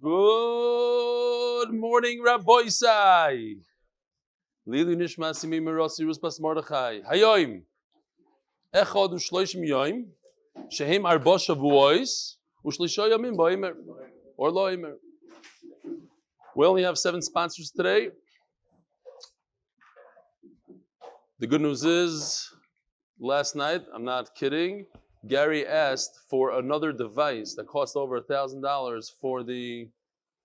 Good morning, Rabbi Sai. Leilu Nishmas imi Merasi Ruspas Mordechai. Hayoim. Echad u'shloishim yoim. Shehem arba shavuos. U'shlisha yamim ba'omer. Or lo omer. We only have 7 sponsors today. The good news is, last night, I'm not kidding, Gary asked for another device that cost over $1,000 for the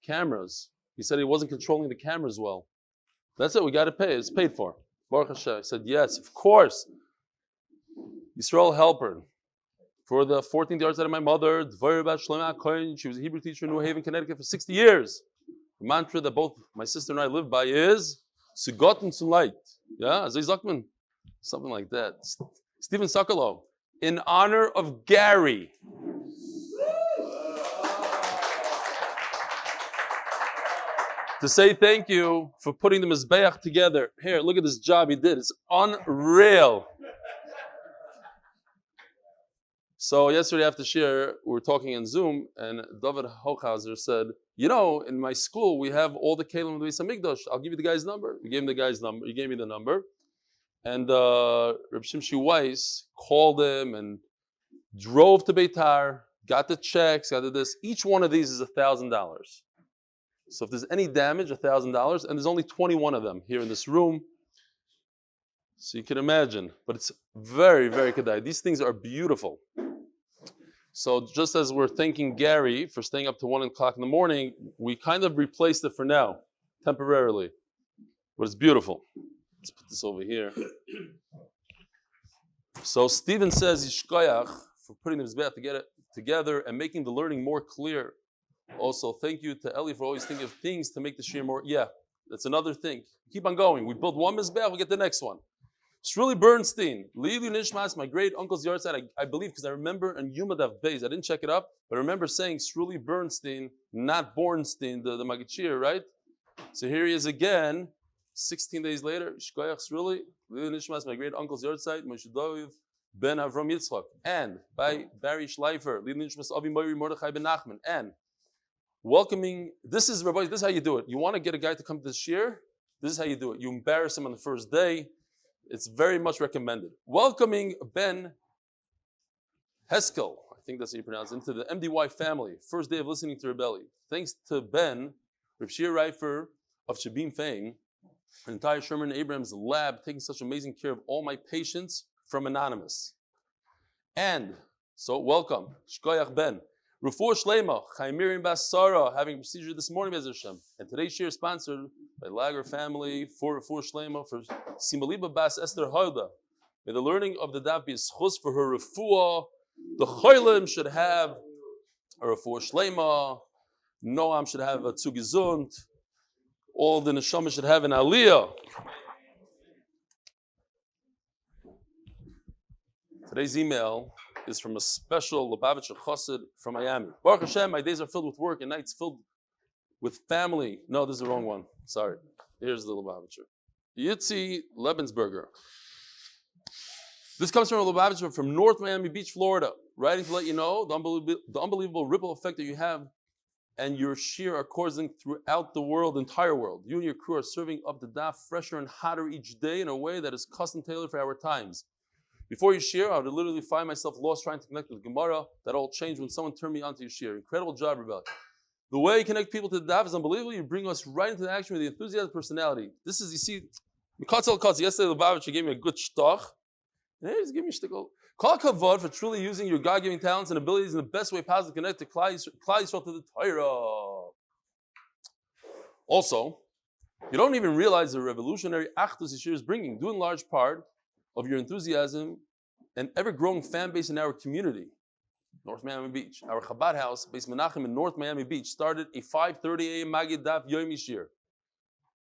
cameras. He said he wasn't controlling the cameras well. That's it, we got to pay. It's paid for. Baruch Hashem. I said, yes, of course. Yisroel Helprin. For the 14th Yahrzeit of my mother, Dvora Shlema, הכהן, she was a Hebrew teacher in Haven Connecticut for 60 years. The mantra that both my sister and I live by is, Sugot and Leit. Yeah, Azay Zakman. Something like that. Stephen Sokolow. In honor of Gary. To say thank you for putting the Mizbeach together. Here, look at this job he did. It's unreal. So yesterday after shiur, we were talking on Zoom, and David Hochhauser said, you know, in my school, we have all the kelim of the Beis Hamikdash. I'll give you the guy's number. We gave him the guy's number. He gave me the number. And Reb Shimshi Weiss called him and drove to Beitar, got the checks, got the this. Each one of these is $1,000. So if there's any damage, $1,000, and there's only 21 of them here in this room. So you can imagine, but it's very, very kedai. These things are beautiful. So just as we're thanking Gary for staying up to 1 o'clock in the morning, we kind of replaced it for now, temporarily. But it's beautiful. Let's put this over here. So Stephen says, Yishkoyach, for putting the Mizbeach together and making the learning more clear. Also, thank you to Eli for always thinking of things to make the shiur more. Yeah, that's another thing. Keep on going. We build one Mizbeach, we get the next one. Sruly Bernstein, Leilu Nishmas, my great uncle's Yahrzeit, I believe, because I remember in Yoma Daf Beis, I didn't check it up, but I remember saying Sruly Bernstein, not Bornstein, the Magachir, right? So here he is again, 16 days later, Shkoyach Sruly, Leilu Nishmas, my great uncle's Yahrzeit, Moshe Ben Avroham Yitzchok, and by Barry Schleifer, Leilu Nishmas, Avi Mori, Mordechhi ben נחman, and welcoming, this is Rabbi, this is how you do it. You want to get a guy to come to the shiur, this is how you do it. You embarrass him on the first day. It's very much recommended. Welcoming Ben Heszkel, I think that's how you pronounce it, into the MDY family. First day of listening to Rebelli. Thanks to Ben, Reb Shea Reifer of tchebin fame, an entire Sherman Abrahams lab taking such amazing care of all my patients from Anonymous. And, so welcome, Shkoyach Ben. Rafua Shlema, Chaimirim Bas Sarah, having a procedure this morning, Be'ez Hashem. And today's shiur is sponsored by Lager family for Rafua Shlema for Simaliba Bas Esther Hoida. May the learning of the daf be a schus for her Rafua. The Cholim should have a Rafua Shlema. Noam should have a Tzugizund. All the Neshama should have an Aliyah. Today's email is from a special Lubavitcher Chassid from Miami. Baruch Hashem, my days are filled with work and nights filled with family. No, this is the wrong one. Sorry. Here's the Lubavitcher. Yitzi Lebensberger. This comes from a Lubavitcher from North Miami Beach, Florida. Writing to let you know the unbelievable ripple effect that you have and your shiur are causing throughout the world, entire world. You and your crew are serving up the daf fresher and hotter each day in a way that is custom tailored for our times. Before your shiur, I would literally find myself lost trying to connect with Gemara. That all changed when someone turned me on to your shiur. Incredible job, Rebel. The way you connect people to the daf is unbelievable. You bring us right into the action with the enthusiasm personality. This is, you see, yesterday the Lubavitcher gave me a good shtoch. And he's giving me a shtickle. Kol kavod for truly using your God-given talents and abilities in the best way possible to connect to Klal Yisrael to the Torah. Also, you don't even realize the revolutionary achdus your shiur is bringing, due in large part of your enthusiasm and ever-growing fan base in our community, North Miami Beach. Our Chabad house, Beis Menachem in North Miami Beach, started a 5:30 a.m. Magid Daf Yomi shiur.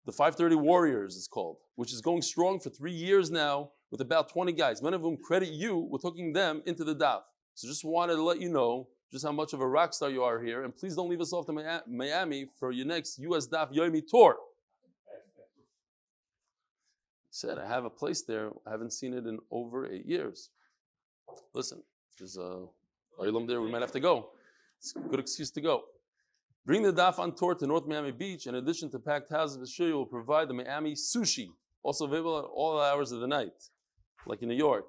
The 5:30 Warriors is called, which is going strong for 3 years now with about 20 guys. Many of whom credit you with hooking them into the daf. So just wanted to let you know just how much of a rock star you are here, and please don't leave us off to Miami for your next US Daf Yomi tour. Said, I have a place there. I haven't seen it in over 8 years. Listen, there's a Olam there. We might have to go. It's a good excuse to go. Bring the daf on tour to North Miami Beach. In addition to packed houses with shiur, will provide the Miami sushi, also available at all hours of the night, like in New York.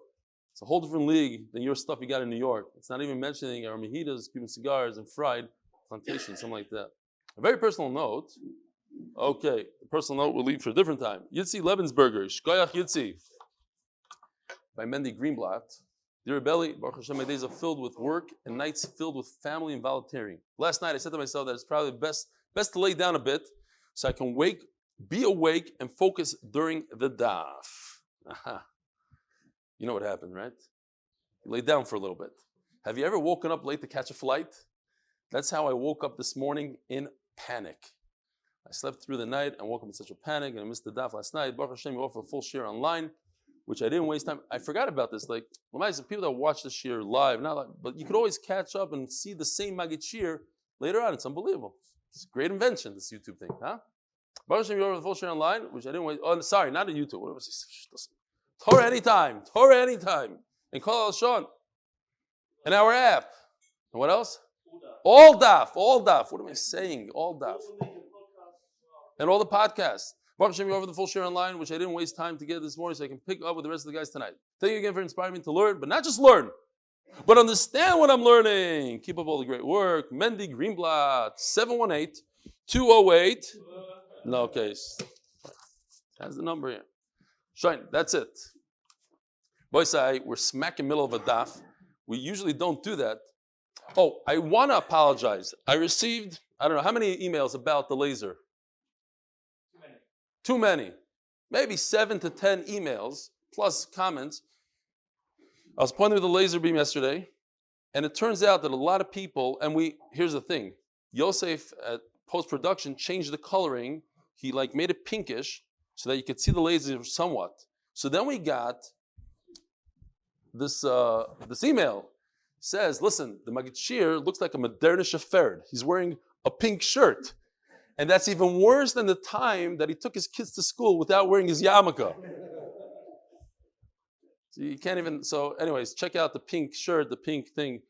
It's a whole different league than your stuff you got in New York. It's not even mentioning our mojitos, Cuban cigars, and fried plantation, something like that. A very personal note. Okay, the personal note we'll leave for a different time. Yitzi Lebensberger, Shkoyach Yitzi, by Mendy Greenblatt. Dear Belly, Baruch Hashem, my days are filled with work and nights filled with family and volunteering. Last night I said to myself that it's probably best to lay down a bit so I can be awake and focus during the daf. Aha. You know what happened, right? You lay down for a little bit. Have you ever woken up late to catch a flight? That's how I woke up this morning in panic. I slept through the night and woke up in such a panic, and I missed the daf last night. Baruch Hashem, you offer a full shiur online, which I didn't waste time. I forgot about this. Like, people that watch the shiur live, but you could always catch up and see the same Magid shiur later on. It's unbelievable. It's a great invention, this YouTube thing, huh? Baruch Hashem, you offer the full shiur online, which I didn't waste. Oh, sorry, not on YouTube. What was it? Torah anytime, and call it Sean, and our app. And what else? All daf. What am I saying? All daf. And all the podcasts. Baruch Hashem, you offer the full shiur online, which I didn't waste time to get this morning so I can pick up with the rest of the guys tonight. Thank you again for inspiring me to learn, but not just learn, but understand what I'm learning. Keep up all the great work. Mendy Greenblatt, 718-208. No case. That's the number here. Shine, that's it. Boys, we're smack in the middle of a daf. We usually don't do that. Oh, I want to apologize. I received, I don't know, how many emails about the laser? Too many. Maybe 7 to 10 emails, plus comments. I was pointing with the laser beam yesterday, and it turns out that a lot of people, here's the thing. Yosef at post-production changed the coloring. He made it pinkish so that you could see the laser somewhat. So then we got this email. Says, listen, the Magid shiur looks like a modernish affair. He's wearing a pink shirt. And that's even worse than the time that he took his kids to school without wearing his yarmulke. So you can't even, anyways, check out the pink shirt, the pink thing.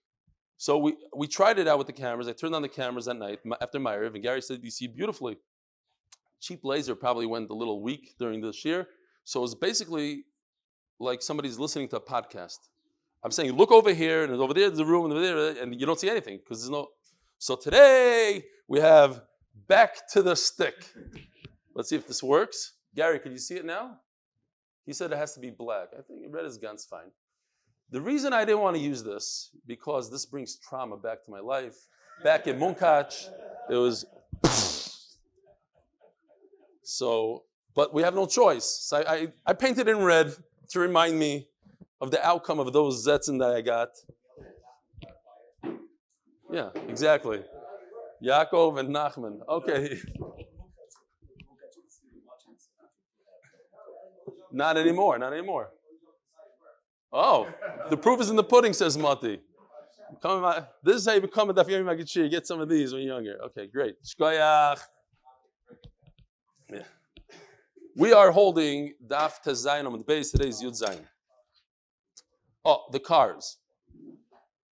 So we tried it out with the cameras. I turned on the cameras at night after Ma'ariv, and Gary said, you see beautifully. Cheap laser probably went a little weak during this year. So it was basically like somebody's listening to a podcast. I'm saying, look over here, and over there's a room, and over there, and you don't see anything because there's no. So today we have back to the stick. Let's see if this works. Gary, can you see it now? He said it has to be black. I think red is guns fine. The reason I didn't want to use this because this brings trauma back to my life. Back in Munkach, it was. So, but we have no choice. So I painted in red to remind me of the outcome of those Zetzen that I got. Yeah, exactly. Yaakov and נחמן. Okay. Not anymore. Oh, the proof is in the pudding, says Mati. This is how you become a Daf Yomi Magid shiur. Get some of these when you're younger. Okay, great. Shkoyach. Yeah. We are holding Daf Tezayin Amud Beis. Today is Yohrtzeit. Oh, the cars.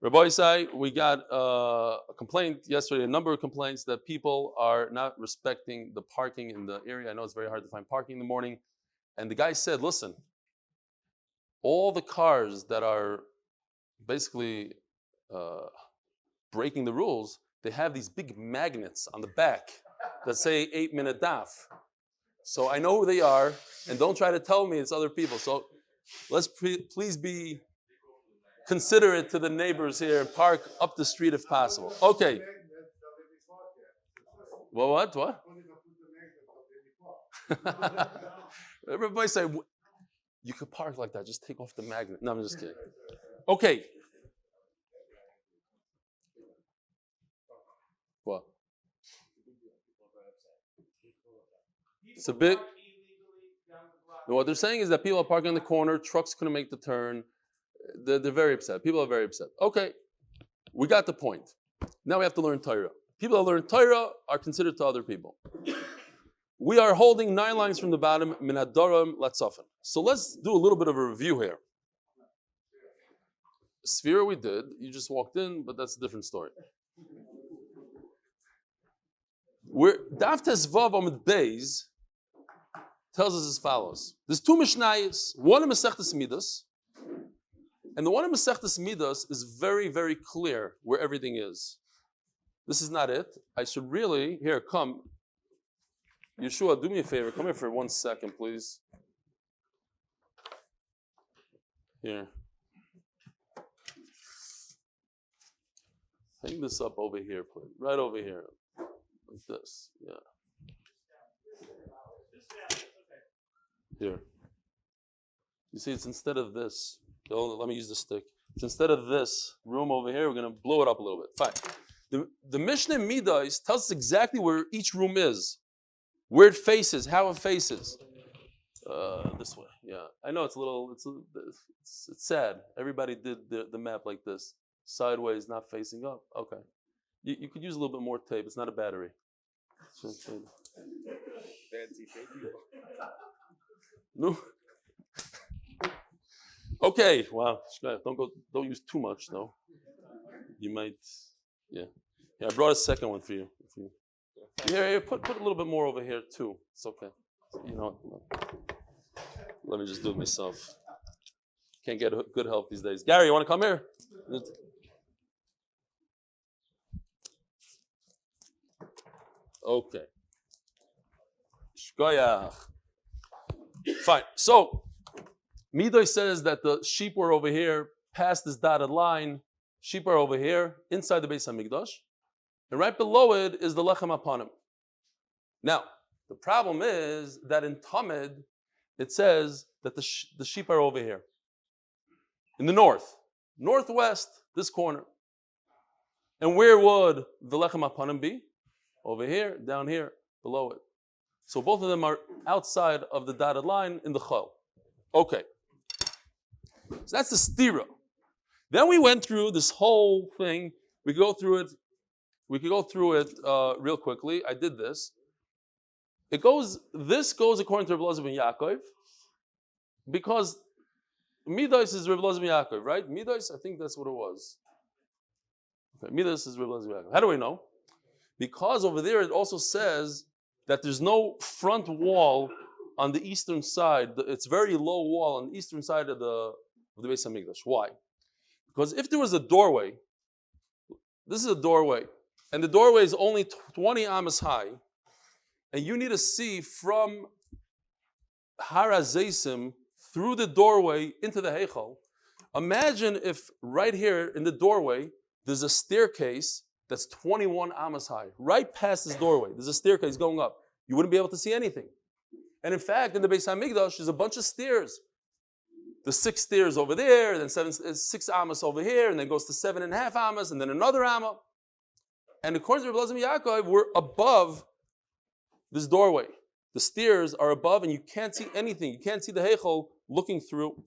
Rabbi, we got a complaint yesterday, a number of complaints that people are not respecting the parking in the area. I know it's very hard to find parking in the morning. And the guy said, listen, all the cars that are basically breaking the rules, they have these big magnets on the back that say 8-minute daf. So I know who they are, and don't try to tell me it's other people. So let's please be considerate to the neighbors here and park up the street if possible. Okay. Well, what? Everybody say, you could park like that. Just take off the magnet. No, I'm just kidding. Okay. What? It's a bit. What they're saying is that people are parking in the corner. Trucks couldn't make the turn. They're very upset. People are very upset. Okay, we got the point. Now we have to learn Torah. People that learn Torah are considered to other people. We are holding 9 lines from the bottom, min hadoram latzofen. So let's do a little bit of a review here. Sphere we did. You just walked in, but that's a different story. Where Daf Tesvav Amud Beis tells us as follows. There's two Mishnayos, one in Masechtas Midas, and the one in Masechtas Midas is very, very clear where everything is. This is not it. I should really, here, come. Yeshua, do me a favor. Come here for 1 second, please. Here. Hang this up over here, please. Right over here. Like this. Yeah. Here. You see, it's instead of this. Let me use the stick. It's instead of this room over here, we're going to blow it up a little bit. Fine. The Mishnah Midas tells us exactly where each room is, where it faces, how it faces. This way, yeah. I know it's sad. Everybody did the map like this, sideways, not facing up. Okay, you could use a little bit more tape. It's not a battery. Fancy tape. No. Okay. Wow. Don't use too much though. You might. Yeah, I brought a second one for you. Here, put a little bit more over here too. It's okay. You know, let me just do it myself. Can't get good help these days. Gary, you want to come here? Okay. Shkoyach. Fine. So, Midoy says that the sheep were over here, past this dotted line. Sheep are over here, inside the Beis HaMikdash. And right below it is the Lechem Apanim. Now, the problem is that in Tamid, it says that the sheep are over here. In the north. Northwest, this corner. And where would the Lechem Apanim be? Over here, down here, below it. So both of them are outside of the dotted line in the Chol. Okay. So that's the stira. Then we went through this whole thing. We could go through it real quickly. I did this. This goes according to Reb Elazar ben Yaakov, because Midas is Reb Elazar ben Yaakov, right? Midas, I think that's what it was. Okay, Midas is Reb Elazar ben Yaakov. How do we know? Because over there it also says that there's no front wall on the eastern side. It's very low wall on the eastern side of the Beis HaMikdash. Why? Because if there was a doorway, this is a doorway, and the doorway is only 20 amas high, and you need to see from Har HaZeisim through the doorway into the Heichal. Imagine if right here in the doorway there's a staircase that's 21 amas high. Right past this doorway, there's a staircase going up. You wouldn't be able to see anything. And in fact, in the Beis HaMikdash, there's a bunch of stairs. There's 6 stairs over there, then 6 amas over here, and then goes to 7.5 amas, and then another amma. And according to Reb Elazar ben Yaakov, we're above this doorway. The stairs are above, and you can't see anything. You can't see the Heichal looking through.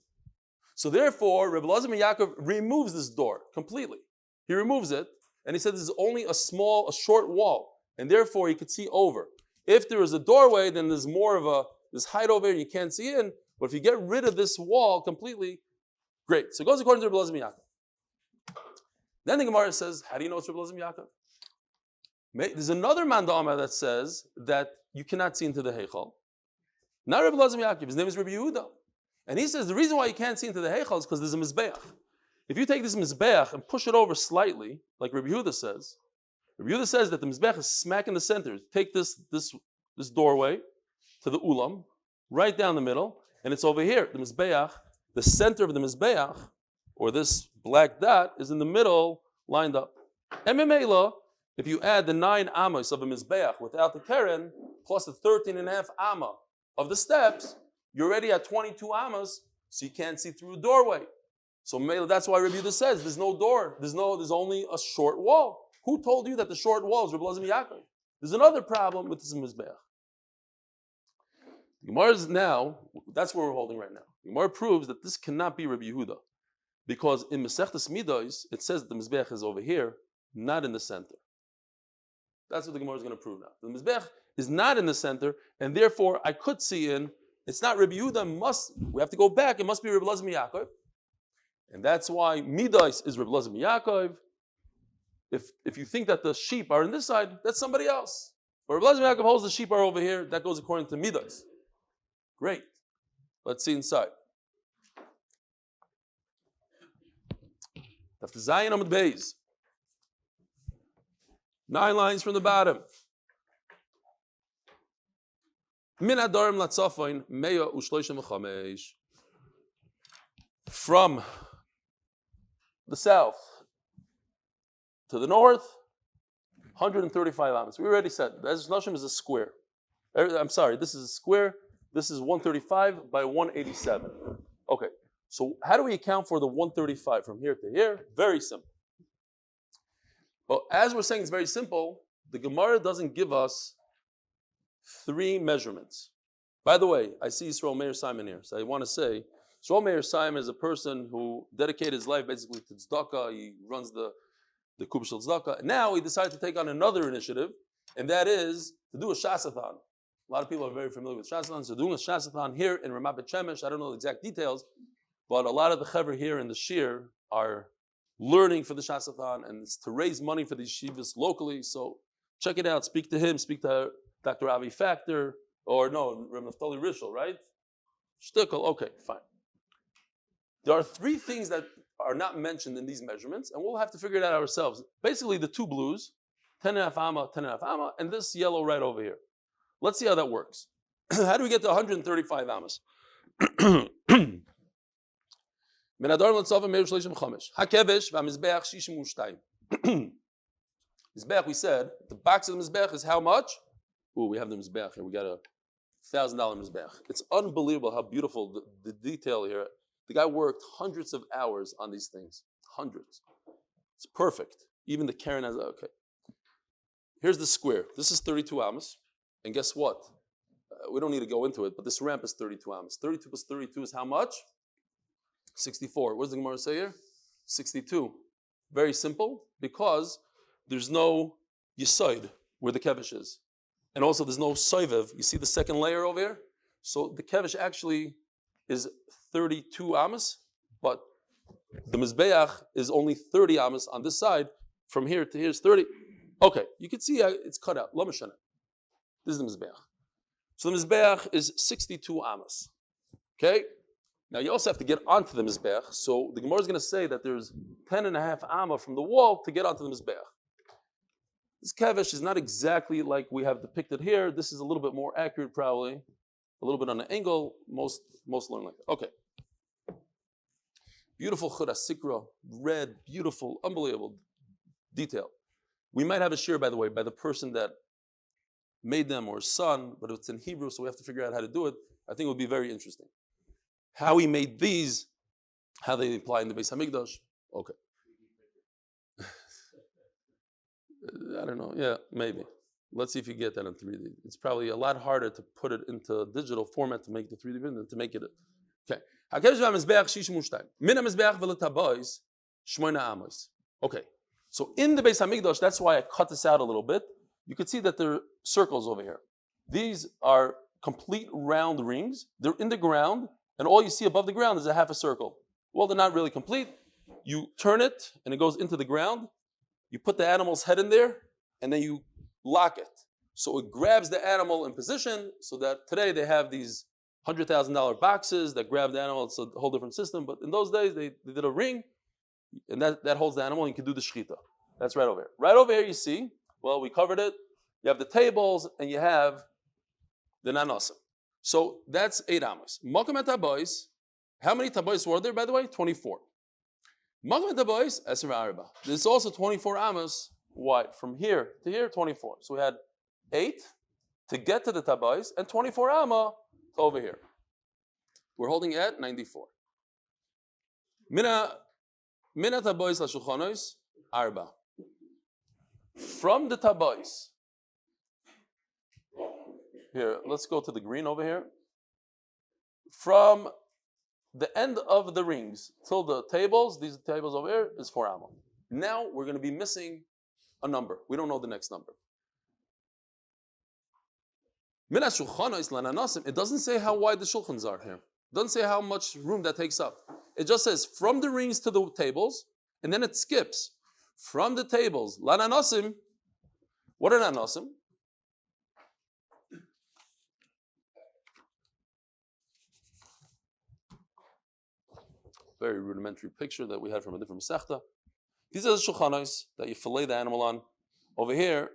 So therefore, Reb Elazar ben Yaakov removes this door completely. He removes it, and he said this is only a short wall, and therefore he could see over. If there is a doorway, then there's more of this height over here, you can't see in. But if you get rid of this wall completely, great. So it goes according to Reb Elazar ben Yaakov. Then the Gemara says, how do you know it's Reb Elazar ben Yaakov? There's another mandama that says that you cannot see into the Heichal. Not Reb Elazar ben Yaakov, his name is Rabbi Yehuda. And he says the reason why you can't see into the Heichal is because there's a Mizbeach. If you take this Mizbeach and push it over slightly, like Rabbi Yehuda says that the Mizbeach is smack in the center. Take this doorway to the Ulam, right down the middle, and it's over here. The Mizbeach, the center of the Mizbeach, or this black dot, is in the middle, lined up. And Memela, if you add the 9 amas of a Mizbeach without the Keren, plus the 13.5 amma of the steps, you're already at 22 amas, so you can't see through a doorway. So that's why Rabbi Yehuda says there's no door, there's only a short wall. Who told you that the short wall is Reb Elazar ben Yaakov? There's another problem with this Mizbeach. Gemara is now, that's where we're holding right now. Gemara proves that this cannot be Rabbi Yehuda, because in Masechtas Midos it says that the Mizbeach is over here, not in the center. That's what the Gemara is going to prove now. The Mizbeach is not in the center, and therefore I could see in. It's not Rabbi Yehuda. We have to go back. It must be Reb Elazar ben Yaakov, and that's why Midos is Reb Elazar ben Yaakov. If you think that the sheep are on this side, that's somebody else. But Reb Eliezer ben Yaakov holds the sheep are over here. That goes according to Midas. Great. Let's see inside. Daf Zayin Amud Beis. 9 lines from the bottom. Min Adorim Latzafoin Meya Ushloishim V'chamesh. From the south to the north, 135 amas. We already said Be'ez Nashim is a square. I'm sorry, this is a square. This is 135 by 187. Okay, so how do we account for the 135 from here to here? Very simple. But as we're saying it's very simple, the Gemara doesn't give us 3 measurements. By the way, I see Yisroel Meir Simon here, so I want to say, Yisroel Meir Simon is a person who dedicated his life basically to tzedakah. He runs the Kuba Shel Tzedakah. Now he decided to take on another initiative, and that is to do a shasathon. A lot of people are very familiar with shasathon, so doing a shasathon here in Ramat Bet Shemesh, I don't know the exact details, but a lot of the chaver here in the shiur are learning for the shasathon, and it's to raise money for the yeshivas locally. So check it out. Speak to him. Speak to Dr. Avi Factor, or no, Reb Naftali Rishel, right? Shtickle. Okay, fine. There are 3 things that are not mentioned in these measurements, and we'll have to figure it out ourselves. Basically, the 2 blues, 10.5 amma, 10.5 amma, and this yellow right over here. Let's see how that works. How do we get to 135 ammas? Mizbeach, we said, the box of the Mizbeach is how much? Ooh, we have the Mizbeach here. We got a $1,000 Mizbeach. It's unbelievable how beautiful the detail here. The guy worked hundreds of hours on these things. Hundreds. It's perfect. Even the Karen has, okay. Here's the square. This is 32 ammas. And guess what? We don't need to go into it, but this ramp is 32 ammas. 32 plus 32 is how much? 64. What does the Gemara say here? 62. Very simple, because there's no yisoid where the kevish is. And also there's no soivev. You see the second layer over here? So the kevish actually is 32 amas, but the mizbeach is only 30 amas on this side. From here to here is 30. Okay, you can see it's cut out. Lo mishana. This is the mizbeach. So the mizbeach is 62 amas. Okay? Now you also have to get onto the mizbeach. So the Gemara is going to say that there's 10.5 amma from the wall to get onto the mizbeach. This kevish is not exactly like we have depicted here. This is a little bit more accurate, probably. A little bit on an angle. Most learn like that. Okay. Beautiful chura sikra, red, beautiful, unbelievable detail. We might have a shiur, by the way, by the person that made them or his son, but it's in Hebrew, so we have to figure out how to do it. I think it would be very interesting. How he made these, how they apply in the Beis Hamikdash. Okay. I don't know. Yeah, maybe. Let's see if you get that in 3D. It's probably a lot harder to put it into digital format to make the 3D than to make it. Okay. Okay. So in the Beis Hamikdash, that's why I cut this out a little bit. You can see that there are circles over here. These are complete round rings. They're in the ground, and all you see above the ground is a half a circle. Well, they're not really complete. You turn it, and it goes into the ground. You put the animal's head in there, and then you lock it. So it grabs the animal in position, so that today they have these $100,000 boxes that grab the animal. It's a whole different system. But in those days, they did a ring, and that holds the animal, and you can do the shechita. That's right over here. Right over here, you see, well, we covered it. You have the tables, and you have the nanosim. So that's 8 amos. Makom et tabois. How many tabois were there, by the way? 24. Makom et tabois, Eser Arba. There's also 24 amos wide. From here to here, 24. So we had 8 to get to the tabois, and 24 amma to over here. We're holding at 94. Mina tabois la shulchanos, Arba. From the tabois. Here, let's go to the green over here. From the end of the rings till the tables, these tables over here, is 4 amma. Now we're going to be missing a number. We don't know the next number. It doesn't say how wide the shulchans are here. It doesn't say how much room that takes up. It just says from the rings to the tables, and then it skips. From the tables, lananosim. What are nanosim? very rudimentary picture that we had from a different Masechta. These are the shulchanos that you fillet the animal on. Over here,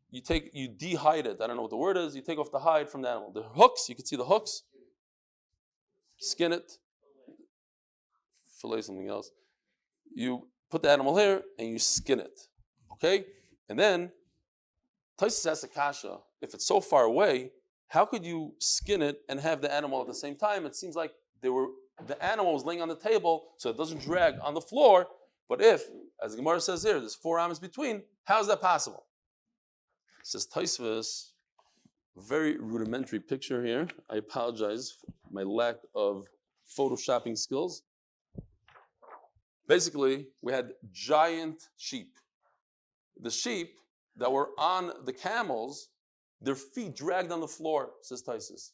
you dehide it. I don't know what the word is. You take off the hide from the animal. The hooks, you can see the hooks. Skin it. Fillet something else. You put the animal here and you skin it. Okay? And then, Taisus asks a kasha, if it's so far away, how could you skin it and have the animal at the same time? It seems like the animal was laying on the table so it doesn't drag on the floor. But if, as the Gemara says here, there's 4 amas between, how is that possible? It says Taisus, very rudimentary picture here. I apologize for my lack of photoshopping skills. Basically, we had giant sheep. The sheep that were on the camels, their feet dragged on the floor, says Taisus.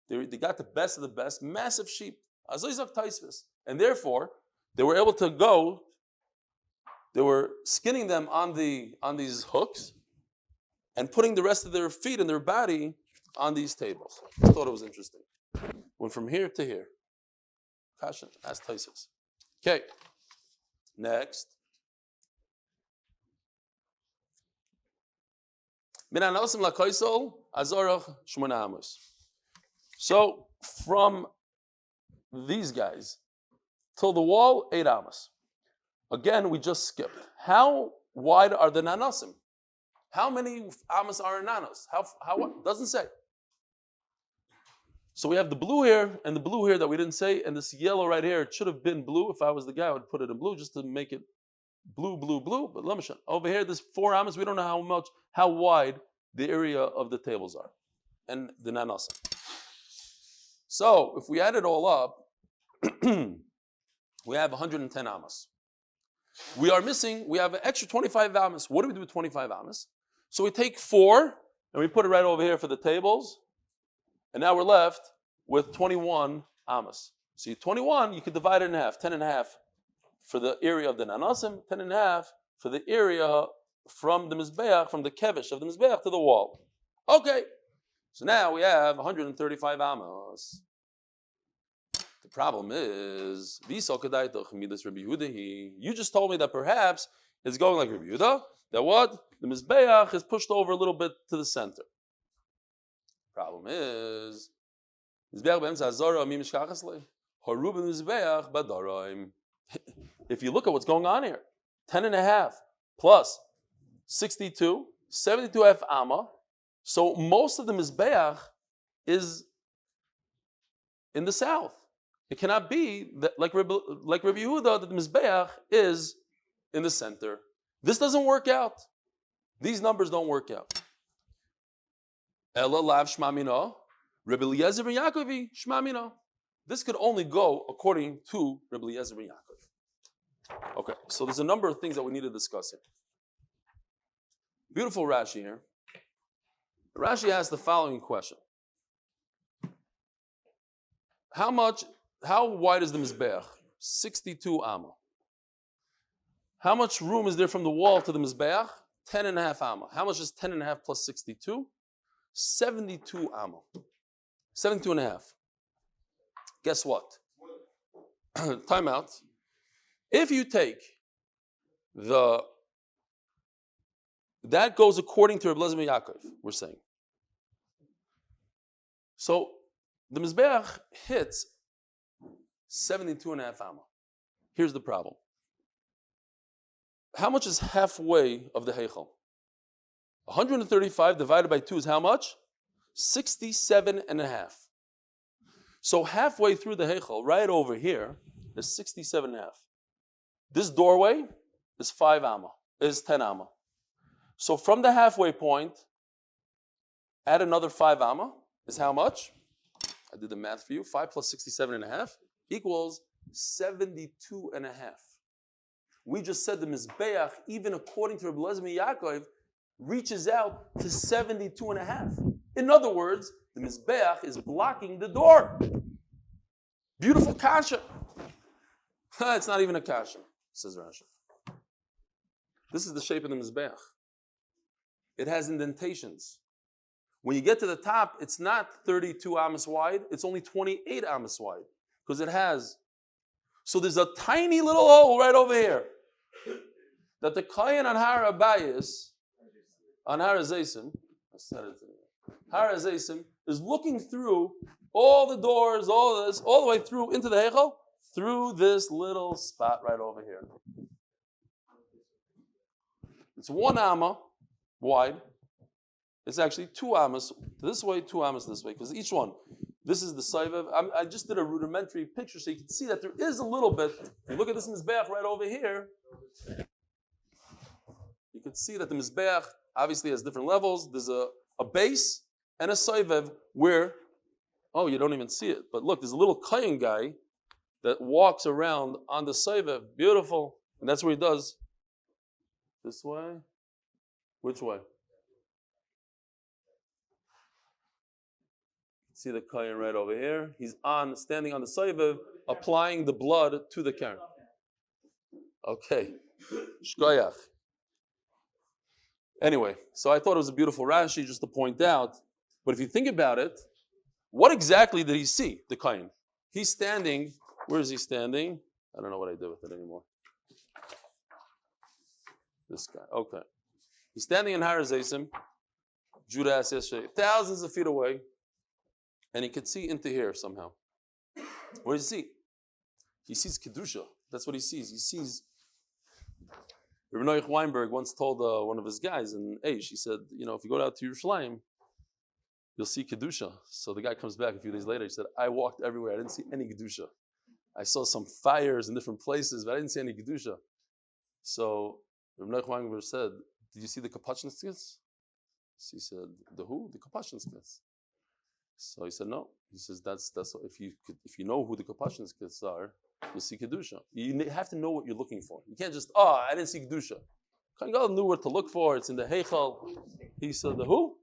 They got the best of the best, massive sheep. And therefore, they were able to go, they were skinning them on these hooks and putting the rest of their feet and their body on these tables. I thought it was interesting. Went from here to here. Kasha, ask Taisus. Okay, next. So, from these guys till the wall, 8 amas. Again, we just skipped. How wide are the nanasim? How many amas are in nanos? How doesn't say. So we have the blue here and the blue here that we didn't say, and this yellow right here. It should have been blue. If I was the guy, I would put it in blue just to make it blue. But lemshan. Over here, there's 4 amas. We don't know how wide the area of the tables are, and the nanasim. So if we add it all up, we have 110 amas. We have an extra 25 amas. What do we do with 25 amas? So we take 4 and we put it right over here for the tables. And now we're left with 21 amas. See, 21, you could divide it in half. 10 and a half for the area of the nanasim, 10 and a half for the area from the mizbeach, from the kevish of the mizbeach to the wall. Okay, so now we have 135 amas. The problem is, you just told me that perhaps it's going like Rabbi Yehuda, that what? The mizbeach is pushed over a little bit to the center. Problem is, if you look at what's going on here, 10 and a half plus 62, 72 half amma, so most of the mizbeach is in the south. It cannot be that, like Rabbi Yehuda, that the mizbeach is in the center. This doesn't work out. These numbers don't work out. Ella lav shmamina, Reb Eliezer ben Yaakovi shmamina. This could only go according to Reb Eliezer ben Yaakov. Okay, so there's a number of things that we need to discuss here. Beautiful Rashi here. Rashi asks the following question: How wide is the mizbeach? 62 amma. How much room is there from the wall to the mizbeach? 10 and a half amma. How much is 10 and a half plus 62? 72 amma. 72 and a half. Guess what? Time out. If you take that goes according to Reb Eliezer ben Yaakov, we're saying. So the mizbeach hits 72 and a half amma. Here's the problem. How much is halfway of the heichal? 135 divided by 2 is how much? 67 and a half. So halfway through the heichal, right over here, is 67 and a half. This doorway is 10 amma. So from the halfway point, add another 5 amma is how much? I did the math for you. 5 plus 67 and a half equals 72 and a half. We just said the mizbeach, even according to Reb Eliezer ben Yaakov, reaches out to 72 and a half. In other words, the mizbeach is blocking the door. Beautiful kasha. It's not even a kasha, says Rashi. This is the shape of the mizbeach. It has indentations. When you get to the top, it's not 32 amas wide, it's only 28 amas wide. Because it has So there's a tiny little hole right over here that the Kohen on Har Abayis, on Har Hazeisim, Har Hazeisim is looking through all the doors, all this, all the way through into the Heichal, through this little spot right over here. It's 1 amma wide. It's actually 2 ammas this way, 2 ammas this way, because each one, this is the Saivev. I just did a rudimentary picture so you can see that there is a little bit. If you look at this Mizbeach right over here, you can see that the Mizbeach obviously has different levels. There's a base and a Saivev where, oh, you don't even see it. But look, there's a little Kayan guy that walks around on the Saivev. Beautiful. And that's where he does. This way? Which way? See the Kayan right over here? He's standing on the Saivev, applying the blood to the Karen. Okay. Shkoyach. Anyway, so I thought it was a beautiful Rashi just to point out. But if you think about it, what exactly did he see, the Kayan? He's standing, where is he standing? I don't know what I did with it anymore. This guy, okay. He's standing in Har Hazeisim, Judah asked yesterday, thousands of feet away, and he could see into here somehow. What does he see? He sees Kedusha. That's what he sees. He sees. Reb Noach Weinberg once told one of his guys in Aish, he said, if you go out to Yerushalayim, you'll see Kedusha. So the guy comes back a few days later, he said, I walked everywhere, I didn't see any Kedusha. I saw some fires in different places, but I didn't see any Kedusha. So Reb Noach Weinberg said, did you see the Kapachnitskis? He said, the who? The Kapachnitskis. So he said, no. He says, that's if you know who the Kapachnitskis are, you'll see Kedusha. You have to know what you're looking for. You can't just, I didn't see Kedusha. Kangal knew what to look for. It's in the Heichal. He said, the who?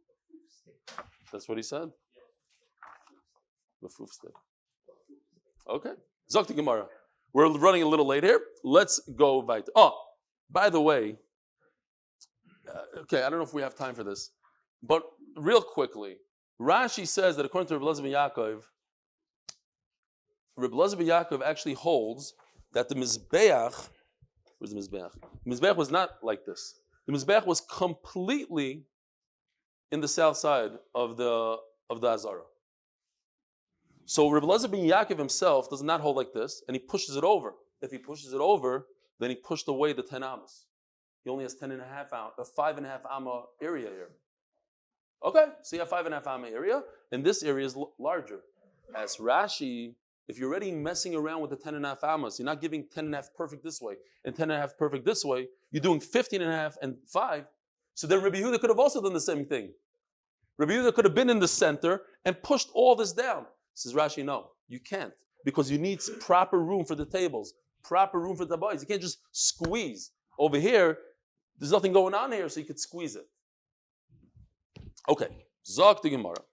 That's what he said. The Fufstead. Okay. Zok Gemara. We're running a little late here. Let's go weiter. By the way, okay, I don't know if we have time for this, but real quickly, Rashi says that according to Reb Elazar ben Yaakov, Reb Elazar ben Yaakov actually holds that the Mizbeach, where's the Mizbeach? The Mizbeach was not like this. The Mizbeach was completely in the south side of the Azara. So Reb Elazar ben Yaakov himself does not hold like this, and he pushes it over. If he pushes it over, then he pushed away the 10 ammas. He only has 5.5 amma area here. Okay, so you have 5.5 amma area, and this area is larger. As Rashi, if you're already messing around with the 10.5 ammas, you're not giving 10.5 perfect this way and 10.5 perfect this way, you're doing 15.5 and 5. So then Rabbi Yehuda could have also done the same thing. Rabbi Yehuda could have been in the center and pushed all this down. Says Rashi, no, you can't, because you need proper room for the tables, proper room for the boys. You can't just squeeze. Over here, there's nothing going on here, so you could squeeze it. Okay, Zok the Gemara.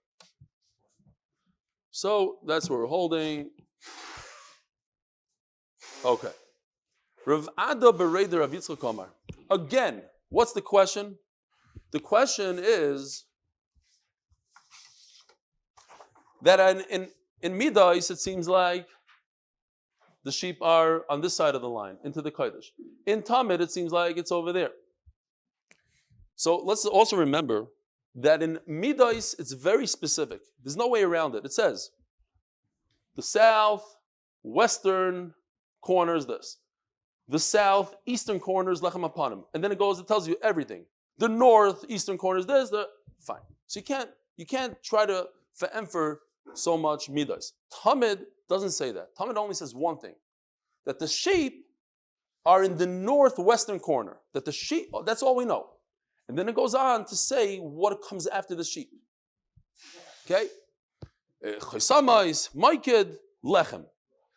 So that's what we're holding. Okay. Rav Ada Bereder Rav Yitzchok Omar. Again, what's the question? The question is that in Midais, it seems like the sheep are on this side of the line, into the Kodesh. In Tamid, it seems like it's over there. So let's also remember that in Midais, it's very specific. There's no way around it. It says, the south-western corner is this. The southeastern corner is Lechem Apanim. And then it tells you everything. The northeastern corner is this, fine. So you can't try to for so much Midais. Tamid doesn't say that. Tamid only says one thing, that the sheep are in the northwestern corner. That the sheep, that's all we know. And then it goes on to say what comes after the sheep. Okay? Chaysamais, Maikid, Lechem.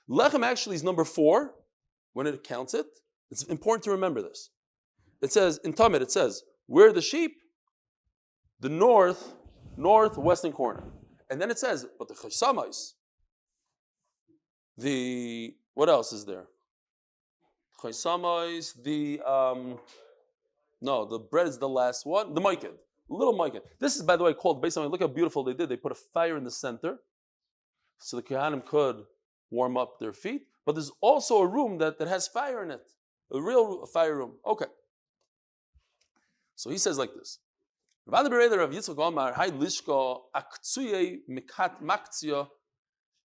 Lechem actually is number 4 when it counts it. It's important to remember this. It says, in Tamid, it says, where are the sheep? The northwestern corner. And then it says, but the Chaysamais, what else is there? Chaysamais, the bread is the last one. The Maikid, little Maikid. This is, by the way, called, based on, look how beautiful they did. They put a fire in the center so the Kohanim could warm up their feet. but there's also a room that has fire in it, a real fire room. Okay. So he says like this.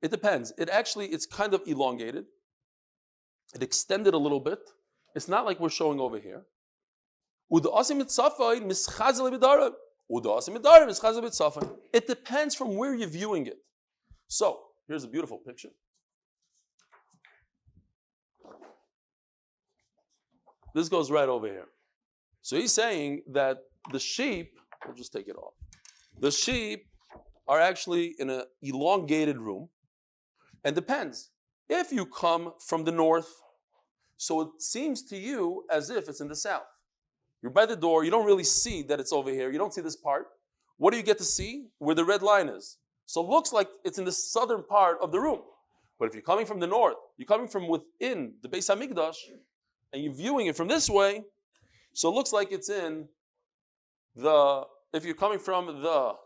It depends. It's kind of elongated. It extended a little bit. It's not like we're showing over here. It depends from where you're viewing it. So, here's a beautiful picture. This goes right over here. So he's saying that the sheep, we'll just take it off. The sheep are actually in an elongated room. And depends. If you come from the north, so it seems to you as if it's in the south. You're by the door, you don't really see that it's over here, you don't see this part. What do you get to see? Where the red line is. So it looks like it's in the southern part of the room. But if you're coming from the north, you're coming from within the Beis HaMikdash, and you're viewing it from this way, so it looks like it's in if you're coming from the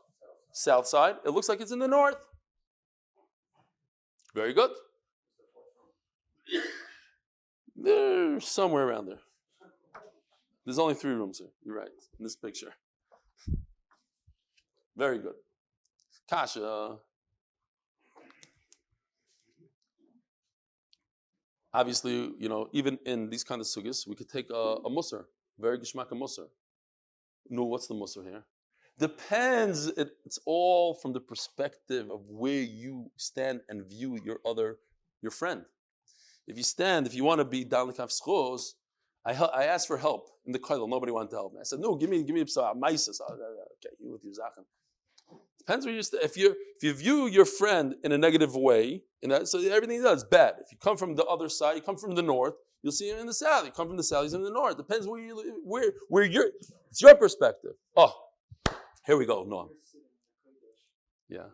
south side, it looks like it's in the north. Very good. They're somewhere around there. There's only 3 rooms here. You're right, in this picture. Very good. Kasha. Obviously, even in these kind of sugis, we could take a musar, very geschmack musar. No, what's the musar here? Depends. It's all from the perspective of where you stand and view your friend. If you want to be down the kafschos, I asked for help in the kollel. Nobody wanted to help me. I said, no, give me some maises. Okay, you with your zachen. Depends where you stand. If you view your friend in a negative way, so everything does bad. If you come from the other side, you come from the north, you'll see him in the south. You come from the south, he's in the north. Depends where you're. It's your perspective. Oh, here we go. No. Yeah.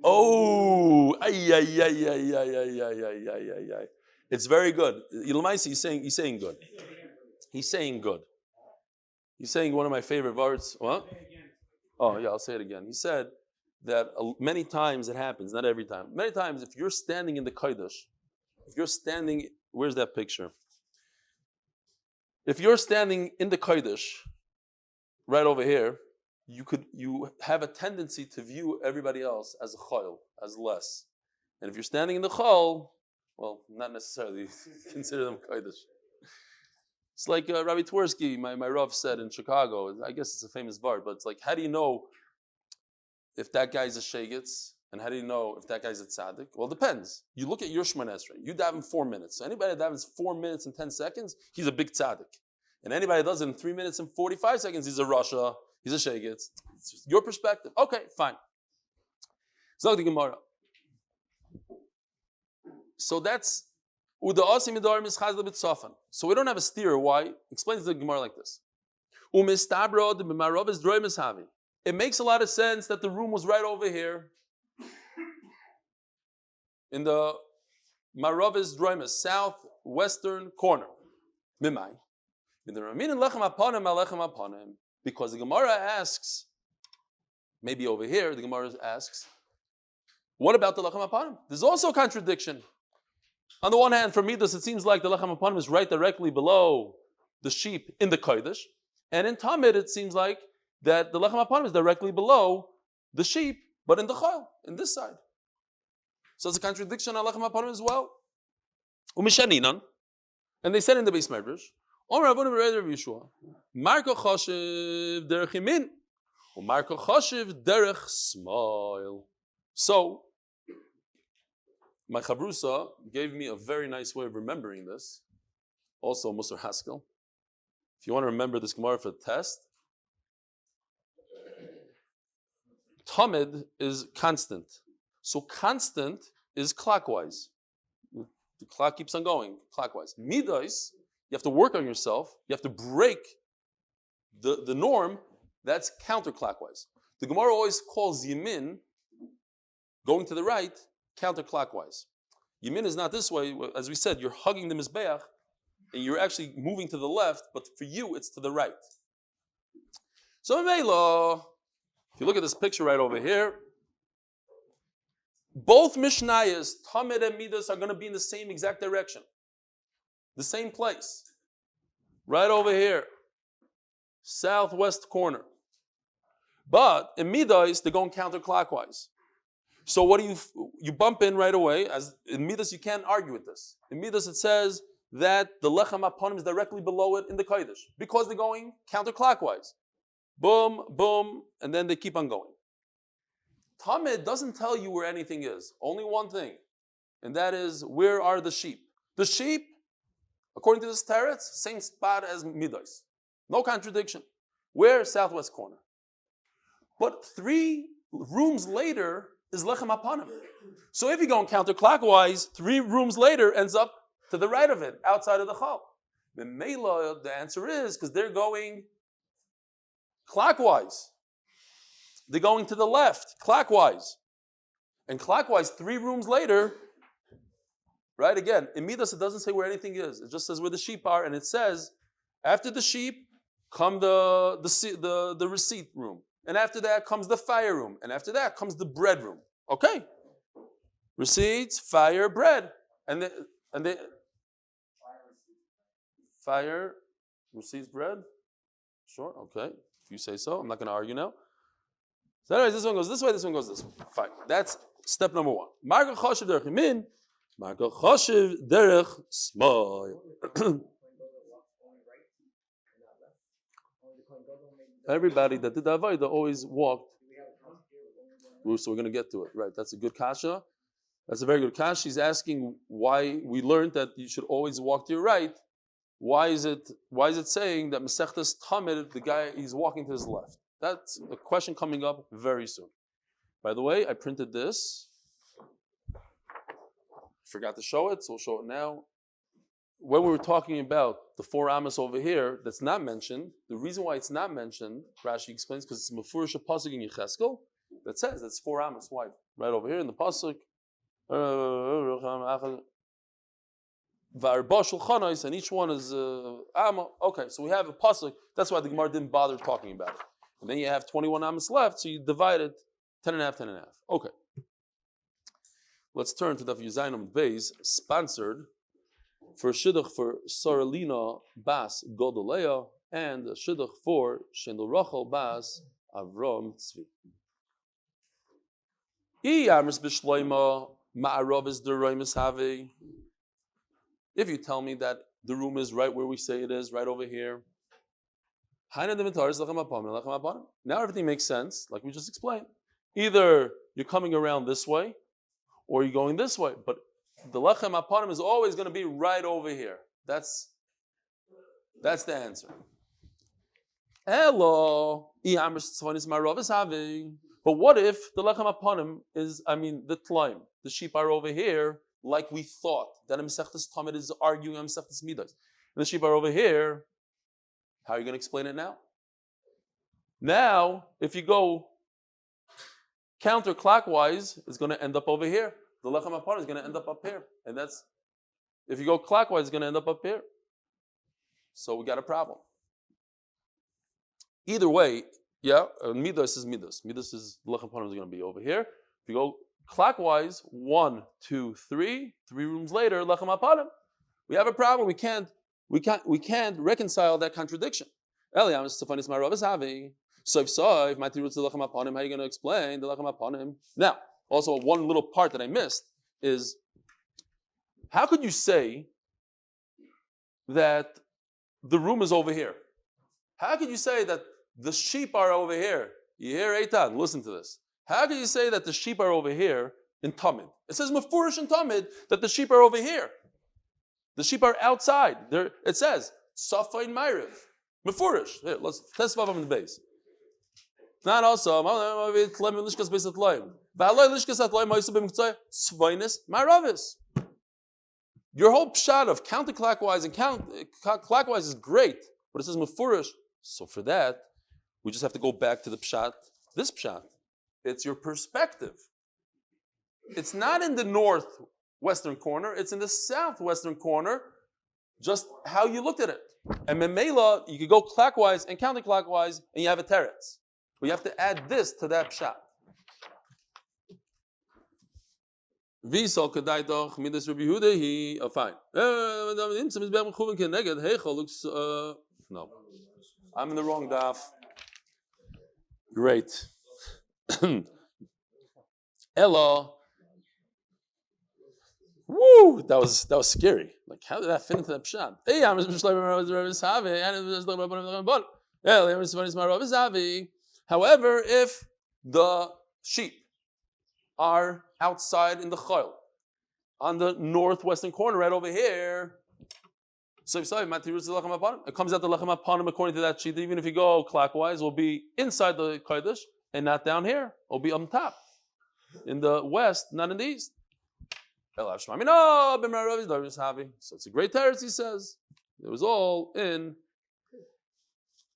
Oh, it's very good. He's saying good. He's saying good. He's saying one of my favorite words. What? Oh, yeah, I'll say it again. He said that many times it happens, not every time. Many times if you're standing in the Kodesh, where's that picture? If you're standing in the Kodesh, right over here, you have a tendency to view everybody else as a chol, as less. And if you're standing in the chol, well, not necessarily consider them kodesh. It's like Rabbi Twersky, my Rav said in Chicago. I guess it's a famous vart, but it's like, how do you know if that guy's a shegitz, and how do you know if that guy's a tzaddik? Well, it depends. You look at your Shemon Esrei. You daven 4 minutes. So anybody that davens 4 minutes and 10 seconds, he's a big tzaddik. And anybody that does it in 3 minutes and 45 seconds, he's a rasha. He's a shegitz. It's your perspective. Okay, fine. Zog the Gemara. So that's so we don't have a steer. Why? Explains the Gemara like this. It makes a lot of sense that the room was right over here in the Maravis Droimus, southwestern corner. Because the Gemara asks, maybe over here, the Gemara asks, what about the Lechem Apanim? There's also a contradiction. On the one hand, for Midas, it seems like the Lechem Apanim is right directly below the sheep in the Kodesh. And in Tamid, it seems like that the Lechem Apanim is directly below the sheep, but in the Chol, in this side. So it's a contradiction on Lechem Apanim as well. And they said in the Beis Medrash, Marko Choshev derech Yamin, Marko Choshev derech Smile. So, my Chavrusa gave me a very nice way of remembering this. Also, Musar Heszkel. If you want to remember this Gemara for the test, Tamid is constant. So constant is clockwise. The clock keeps on going clockwise. Midas, you have to work on yourself. You have to break the norm. That's counterclockwise. The Gemara always calls Yamin, going to the right, counterclockwise. Yamin is not this way. As we said, you're hugging the Mizbeach, and you're actually moving to the left, but for you, it's to the right. So, if you look at this picture right over here, both Mishnayos, Tamid and Midas, are going to be in the same exact direction. The same place. Right over here. Southwest corner. But in Midas, they're going counterclockwise. So what do you bump in right away? As in Midas, you can't argue with this. In Midas, it says that the Lechem Aponim is directly below it in the Kodesh because they're going counterclockwise. Boom, boom, and then they keep on going. Tamid doesn't tell you where anything is. Only one thing, and that is, where are the sheep? The sheep, according to this teretz, same spot as Midas. No contradiction. Where? Southwest corner. But 3 rooms later is Lechem Aponim. So if you go counterclockwise, 3 rooms later ends up to the right of it, outside of the chal. The Mela, the answer is because they're going clockwise. They're going to the left, clockwise. And clockwise, 3 rooms later, right, again, in Midas it doesn't say where anything is. It just says where the sheep are, and it says, after the sheep, come the receipt room. And after that comes the fire room. And after that comes the bread room. Okay. Receipts, fire, bread. And they fire, receipts, bread. Sure, okay. If you say so, I'm not going to argue now. So anyways, this one goes this way, this one goes this way. Fine. That's step number 1. Marga choshev derech yamin, marga choshev derech smal. Everybody that did the avodah always walked. So we're going to get to it. Right, that's a good kasha. That's a very good kasha. He's asking why we learned that you should always walk to your right. Why is it saying that Masechtas Tamid, the guy, he's walking to his left? That's a question coming up very soon. By the way, I printed this. Forgot to show it, so we'll show it now. When we were talking about the 4 amas over here, that's not mentioned. The reason why it's not mentioned, Rashi explains, because it's Mefurish pasuk in Yecheskel that says that's 4 amas wide. Right over here in the pasuk. And each one is amma. Okay, so we have a pasuk. That's why the Gemara didn't bother talking about it. And then you have 21 amas left, so you divide it 10 and a half, 10 and a half. Okay. Let's turn to Daf Yomi Amud Beis, sponsored for shidduch for Saralina Bas Godolea and a shidduch for Shendel Rachel Bas Avroham Tzvi. If you tell me that the room is right where we say it is, right over here, now everything makes sense, like we just explained. Either you're coming around this way, or you're going this way. But the lechem aponim is always going to be right over here. That's the answer. Hello. But what if the lechem aponim is, the tlaim, the sheep are over here, like we thought, that Mesechtes Tamid is arguing on Mesechtes Midas. And the sheep are over here. How are you going to explain it now? Now, if you go counterclockwise, it's going to end up over here. The lechem aponim is going to end up here. And that's, if you go clockwise, it's going to end up here. So we got a problem. Either way, Midas is Midas. Midas is, the lechem aponim is going to be over here. If you go clockwise, 1, 2, 3 rooms later, lechem aponim. We have a problem. We can't reconcile that contradiction. So if my tirutz the lechem aponim, how are you going to explain the lechem aponim? Now, also one little part that I missed is, how could you say that the room is over here? How could you say that the sheep are over here? You hear Eitan? Listen to this. How could you say that the sheep are over here in Tamid? It says Mefurish in Tamid that the sheep are over here. The sheep are outside. It says Safain Ma'ariv. Mefurish. Here, let's test Avroham in the base. Not also. Your whole pshat of counterclockwise and clockwise is great, but it says Mefurish. So for that, we just have to go back to the pshat. This pshat. It's your perspective. It's not in the northwestern corner. It's in the southwestern corner. Just how you looked at it. And memela, you could go clockwise and counterclockwise, and you have a teretz. But you have to add this to that pshat. V'sol kedai doch midas Rabbi Yehuda he. Oh, fine. No, I'm in the wrong daf. Great. Ella. Woo! That was scary. Like, how did that fit into that pshat? Hey, I'm however, if the sheep are outside in the chayil, on the northwestern corner, right over here, so it comes out the lechem apanim according to that sheet. Even if you go clockwise, will be inside the kodesh and not down here. Will be on top, in the west, not in the east. So it's a great teretz, he says. It was all in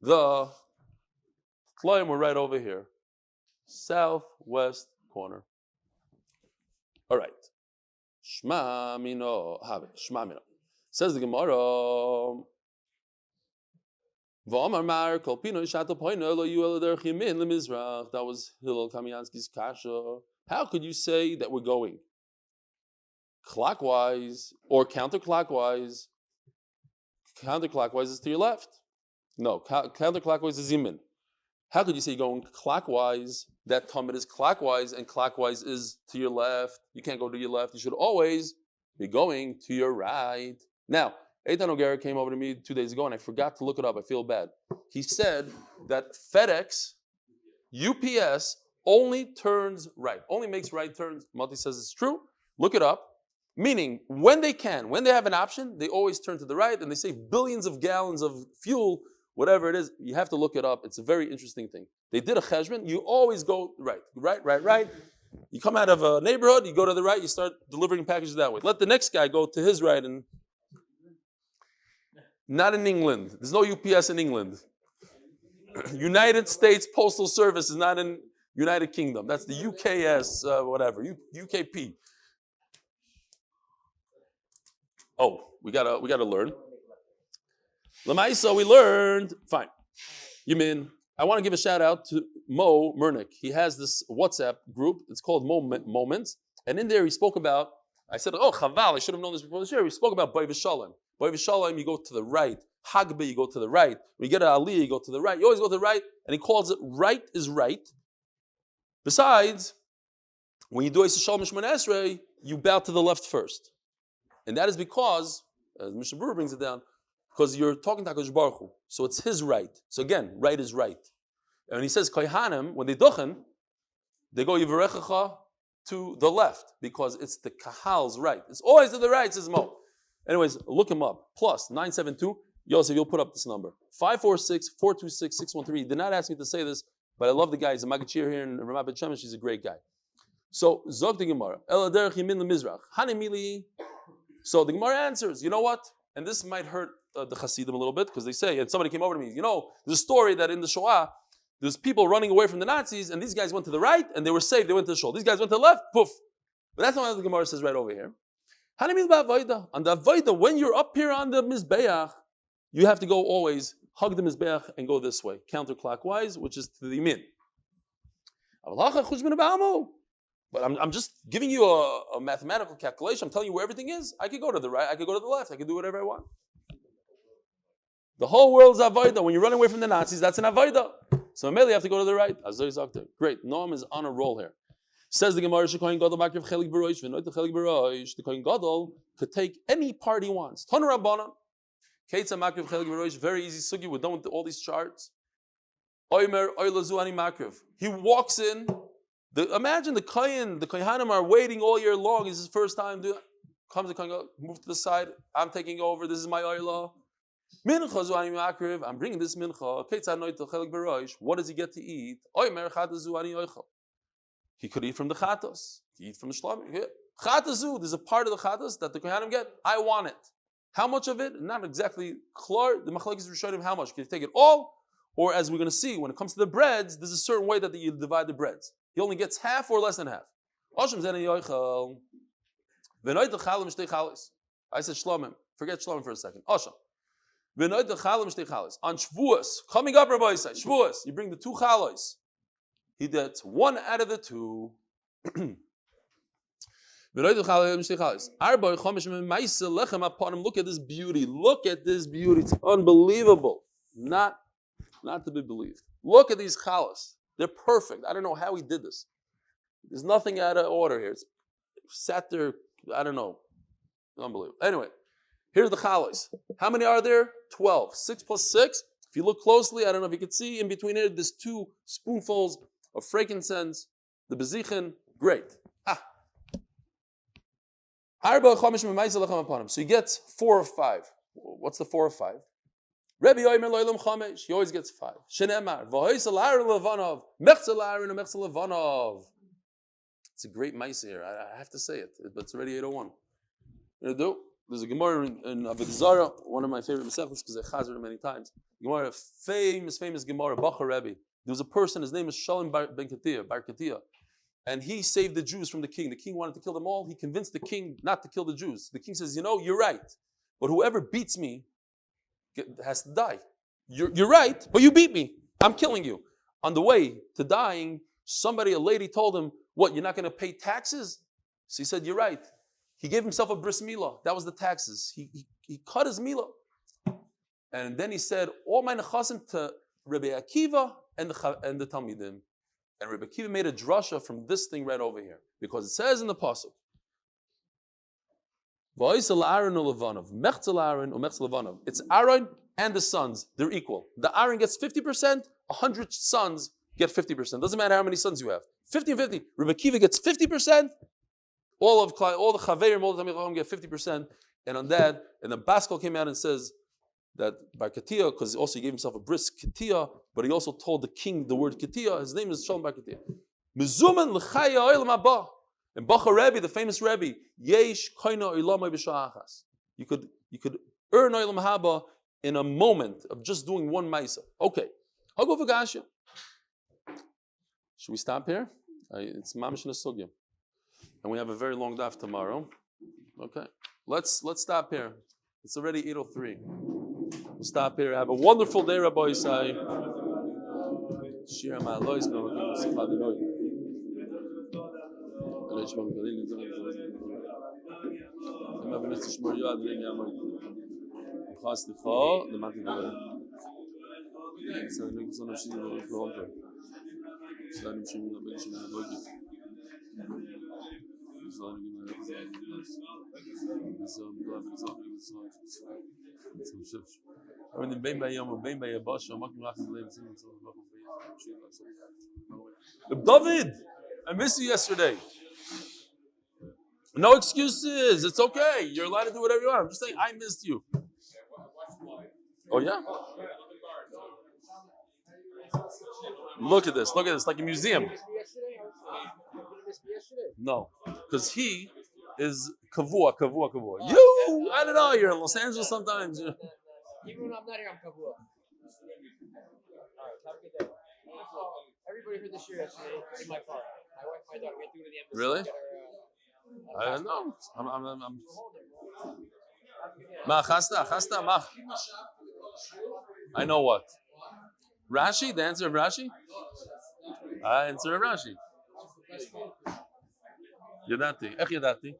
the Tloim were right over here. Southwest corner. All right. Shma mino have it. Shma mino. Says the Gemara. That was Hillel Kamiansky's kasha. How could you say that we're going clockwise or counterclockwise? Counterclockwise is to your left. No, counterclockwise is Yemen. How could you say you're going clockwise? That Talmud is clockwise and clockwise is to your left. You can't go to your left. You should always be going to your right. Now, Eitan O'Gara came over to me 2 days ago and I forgot to look it up. I feel bad. He said that FedEx, UPS only turns right, only makes right turns. Mati says it's true. Look it up. Meaning, when they have an option, they always turn to the right and they save billions of gallons of fuel, whatever it is. You have to look it up. It's a very interesting thing. They did a cheshbon. You always go right. You come out of a neighborhood, you go to the right, you start delivering packages that way. Let the next guy go to his right. And not in England. There's no UPS in England. United States Postal Service is not in United Kingdom. That's the UKS, whatever, UKP. Oh, we gotta learn. Lamaisa, we learned. Fine. You mean I want to give a shout out to Mo Mernick. He has this WhatsApp group. It's called Moments, and in there he spoke about. I said, "Oh, Chaval, I should have known this before this year." He spoke about Boy V'Shalom. Boy V'Shalom, you go to the right. Hagbe, you go to the right. When you get an Aliyah, you go to the right. You always go to the right, and he calls it right is right. Besides, when you do Yisroel Shalom Shemona Esrei, you bow to the left first. And that is because, as Mishnah Berurah brings it down, because you're talking to HaKadosh Baruch Hu. So it's his right. So again, right is right. And when he says Kohanim, when they duchen, they go Yivarechacha to the left because it's the Kahal's right. It's always to the right, says Mo. Anyways, look him up. Plus 972. Yosef, you'll put up this number. 546-426-613. He did not ask me to say this, but I love the guy. He's a Magachir here in Ramat Bet Shemesh. He's a great guy. So, Zog the Gemara. El Derech Yemin LeMizrach. Hanimili. So the Gemara answers, you know what? And this might hurt the Hasidim a little bit because they say, and somebody came over to me, there's a story that in the Shoah, there's people running away from the Nazis and these guys went to the right and they were saved, they went to the Shoah. These guys went to the left, poof. But that's not what the Gemara says right over here. On the Avodah, when you're up here on the Mizbeach, you have to go always, hug the Mizbeach and go this way, counterclockwise, which is to the Yamin. But I'm just giving you a mathematical calculation. I'm telling you where everything is. I could go to the right. I could go to the left. I could do whatever I want. The whole world is avodah. When you're running away from the Nazis, that's an avodah. So immediately you have to go to the right. Great. Noam is on a roll here. Says the Gemara, the Kohen Gadol could take any part he wants. Ton Rabbanan. Very easy sugi. We're done with all these charts. He walks in. Imagine the Kohanim are waiting all year long. It's his first time. Comes the Kohen, move to the side. I'm taking over. This is my oila. I'm bringing this mincha. What does he get to eat? He could eat from the chatos. He eat from the shlamim. Chatazu, there's a part of the chatos that the Kohanim get. I want it. How much of it? Not exactly clear. The machlekes rishonim how much? Can you take it all? Or as we're going to see, when it comes to the breads, there's a certain way that you divide the breads. He only gets half or less than half. I said shlamim. Forget shlamim for a second. Osham. On Shavuos, coming up, Rabbi Yisai, Shavuos, you bring the two chalos. He gets one out of the two. Look at this beauty. Look at this beauty. It's unbelievable. Not to be believed. Look at these chalas. They're perfect. I don't know how he did this. There's nothing out of order here. It's sat there, I don't know. Unbelievable. Anyway, here's the chalas. How many are there? 12. 6 plus 6. If you look closely, I don't know if you can see in between here, there's 2 spoonfuls of frankincense, the bezichen. Great. So he gets 4 or 5. What's the 4 or 5? Rebbe Yomer Loilam Chamesh. He always gets 5. Shenemar. V'hoisel Aaron Levanov. Mechzel Aaron and Mechzel Levanov. It's a great mice here. I have to say it, but it's already 8:01. You know, there's a Gemara in Avodah Zarah, one of my favorite Masechtas because I chazar it many times. Gemara, famous Gemara, Bacher Rebbe. There was a person, his name is Shalom Bar Katia. And he saved the Jews from the king. The king wanted to kill them all. He convinced the king not to kill the Jews. The king says, you're right. But whoever beats me has to die. You're right, but you beat me. I'm killing you. On the way to dying, a lady told him, what, you're not going to pay taxes? So he said, you're right. He gave himself a bris milah. That was the taxes. He cut his milah. And then he said, all my nechasim to Rebbe Akiva and the Talmidim. And Rebbe Akiva made a drasha from this thing right over here. Because it says in the pasuk, it's Aaron and the sons. They're equal. The Aaron gets 50%, 100 sons get 50%. Doesn't matter how many sons you have. 50 and 50. Rebbe Akiva gets 50%. All the Chaverim, all the Talmid get 50%. And on that, and then Baskel came out and says that by Katia, because also he gave himself a bris Katia, but he also told the king the word Katia. His name is Shalom Bar Katia. Mezuman l'chaya oilam haba. And Bacher Rebbe, the famous Rebbe, yesh koina oilamai b'sha'achas. You could earn oilam haba in a moment of just doing one ma'isa. Okay. Hago v'gasha. Should we stop here? It's mamish nesugya. And we have a very long daf tomorrow. Okay. Let's stop here. It's already 8:03. We'll stop here. Have a wonderful day, Rabbi Yisai. David, I missed you yesterday. No excuses. It's okay. You're allowed to do whatever you want. I'm just saying I missed you. Oh yeah? Look at this, like a museum. No, because he is kavua. You, I don't know, you're in Los Angeles sometimes. Even when I'm not here, I'm kavua. Alright, have a good day. Everybody heard this year yesterday in my car. My wife, my daughter, we had to go to the embassy. Really? I don't know. Ma chasta, ma. I know what. Rashi, the answer of Rashi? Answer of Rashi. ידעתי. איך ידעתי?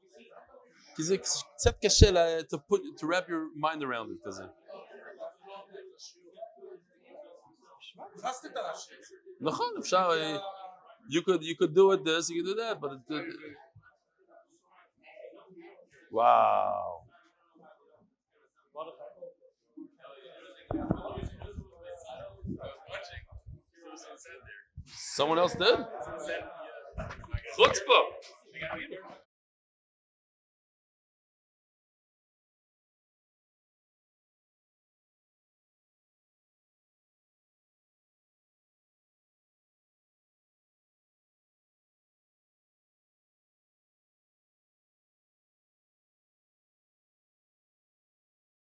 כי זה קצת קשה to wrap your mind around it כזה. נכון, אפשר, you could do it this, you could do that, but wow. Someone else did? Chutzpah.